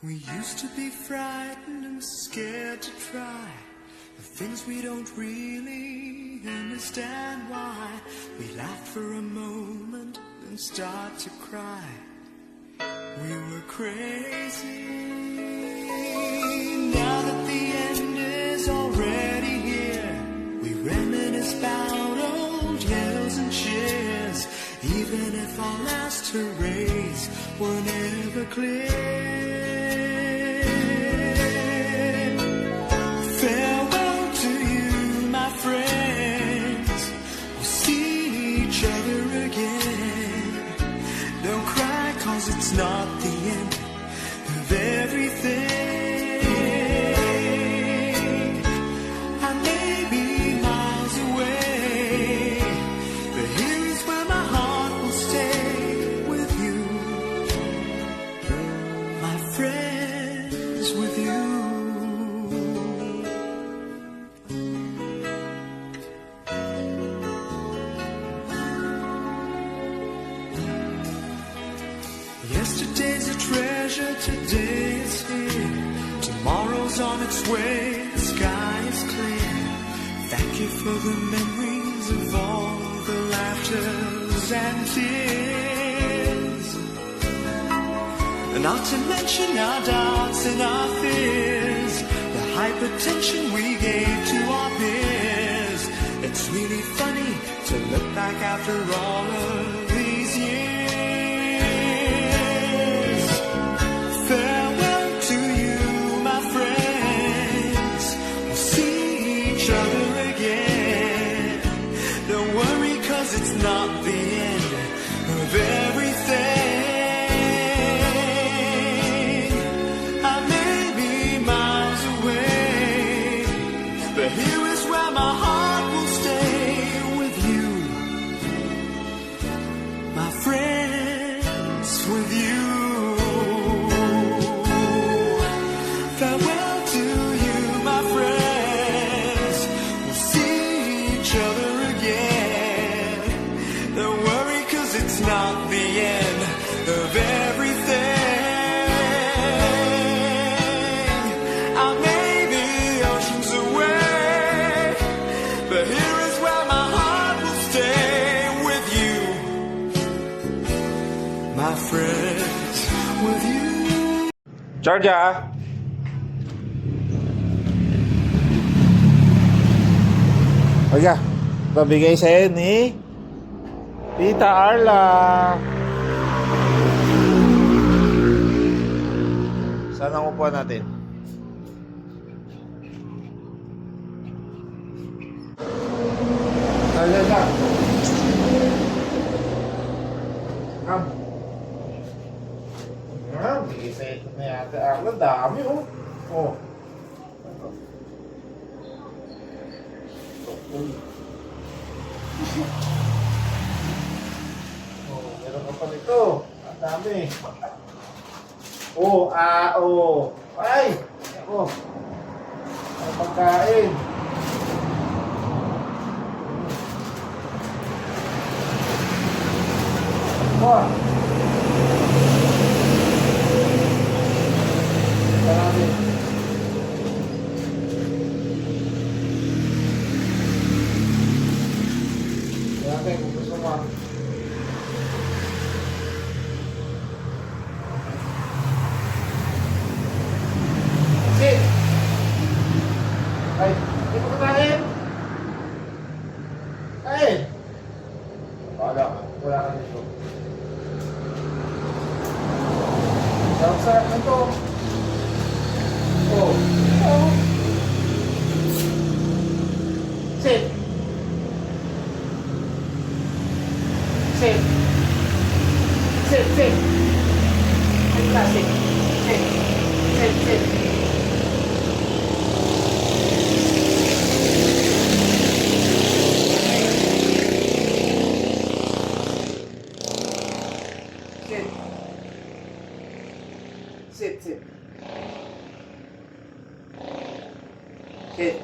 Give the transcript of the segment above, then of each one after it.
We used to be frightened and scared to try the things we don't really understand why. We laugh for a moment and start to cry. We were crazy. Now that the end is already here, we reminisce about old yells and cheers, even if our last hurrays were never clear. It's not the end of everything. I may be miles away, but here is where my heart will stay with you, my friends, with you. Yesterday's a treasure, today is here. Tomorrow's on its way, the sky is clear. Thank you for the memories of all the laughters and tears. And not to mention our doubts and our fears, the hypertension we gave to our peers. It's really funny to look back after all of these years. Farewell to you, my friends. We'll see each other again. Don't worry, 'cause it's not the end of everything. I may be miles away, but here is where my heart will stay with you, my friends, with you. Farewell to you, my friends. We'll see each other again. Don't worry, 'cause it's not the end of everything. I may be oceans away, but here is where my heart will stay with you, my friends, with you. Georgia! Oga, pabigay sa'yo ni Tita Arla. Saan ang upuan natin? Ayan na. Come. Bigay sa'yo ito na yata Arla. Dami oh. Oh. Oh, meron ka pa nito. Ang dami. Oh, oh. Ay! Ako. Ang pagkain. Oh. Marami. Marami kung gusto mo. Sit! Ay! Sit.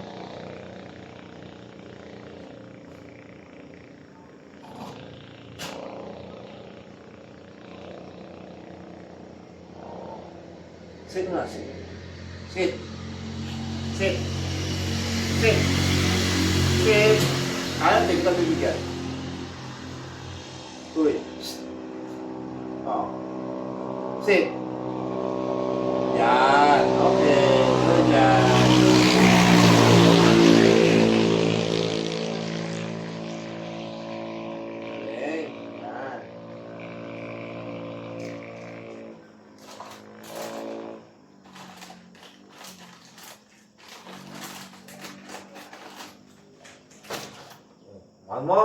Sit nga, sit. Sit. Sit. Sit. Sit. Ayaw, hindi kita bibigyan. Uy. Oh. Sit. Yan. Okay. Good yan. Galing. Yan. Mahal mo?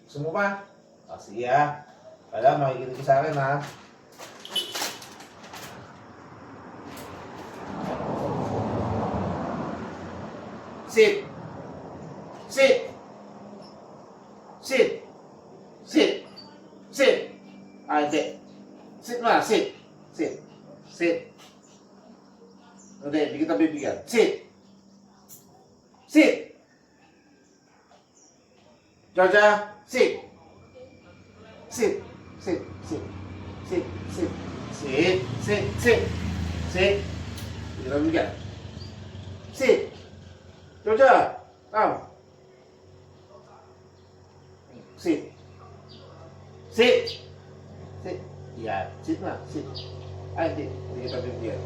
Gusto mo ba? Sige ha. Kaya makikinig ka sa akin ha. Sit. Sit. Sit. Sit. Sit. Hindi. Sit na. Sit. Sit. Sit. Hindi, hindi kita bibigyan. Sit. Sit. Georgia, sit. Sit. Sit. Sit. Sit. Sit. Sit. Sit. Sit. Sit. Hindi kita bibigyan. Sit. Georgia, come. Sit. Sit. Sit. Yan. Sit na. Sit. Ay, hindi. Hindi kita bibigyan.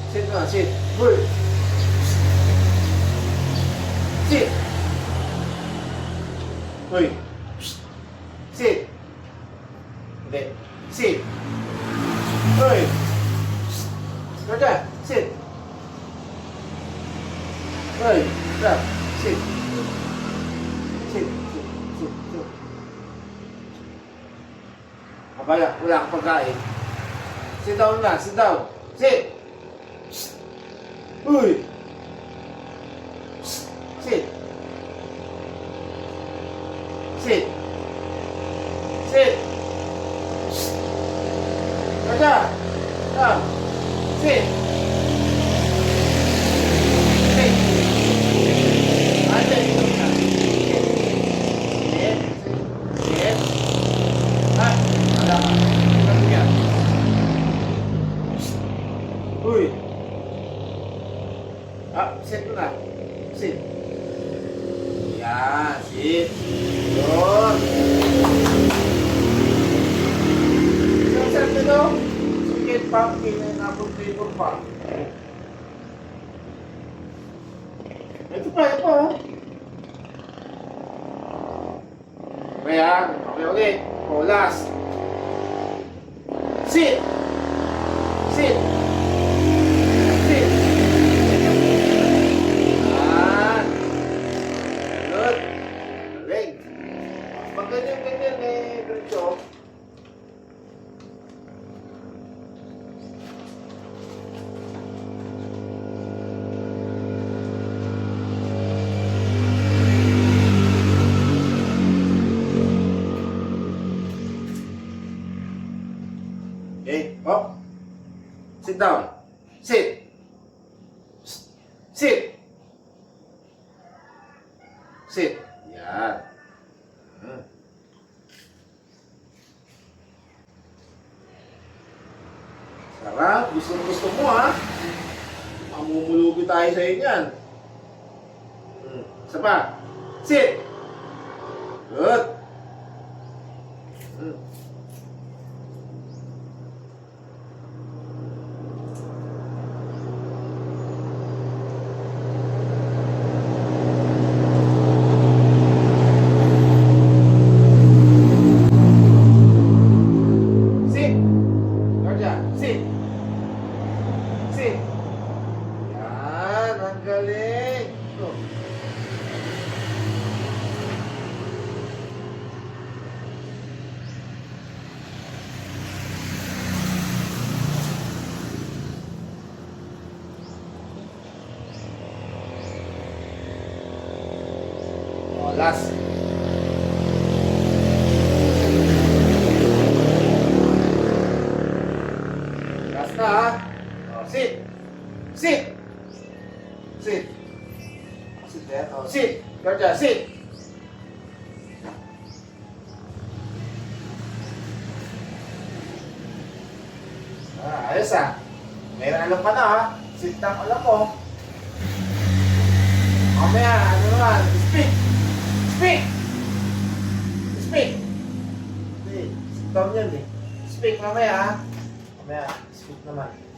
Sit na. Sit. Good. Sit. Uy. Sit. Hindi. Sit. Uy. Georgia, sit. Uy. Stop. Sit. Sit. Sit. Sit. Sit. Abaya, wala kang pagkain. Sit down na. Sit down. Sit. Uy. Sit. Sit. Sit. Georgia. Come. Sit. Sit. Ate, ito na. Sit. Sit. Sit. Ah, wala ka. Ano yan? Uy. Ah, sit na. Sit. Yan, sit. Yun. Isang set nito. Sikit pa, kinabot table pa. Ito pa, ito pa. Ayan, okay ulit. O, last. Sit. Sit. Sit. Ayan. Good. Galing. Pag ganyan-ganyan diretso. Okay, up. Sit down. Sit. Sit. Sit. Yan. Sarap. Gusto mo ha. Mamumulubi tayo sa inyan. Isa pa. Sit. Good. Sit. Georgia, sit. Sit. Yan, ang galing. Ito. Oh, last. Last na ha. Oh, sit. Sit. Sit. Sit there. Oh, sit. Georgia, sit. Ayos ah. May alam ka na ha. Sit down, alam mo. Mamaya, ano naman, speak! Speak! Speak! Hindi, sit down yan eh. Speak mamaya ha. Mamaya, speak naman.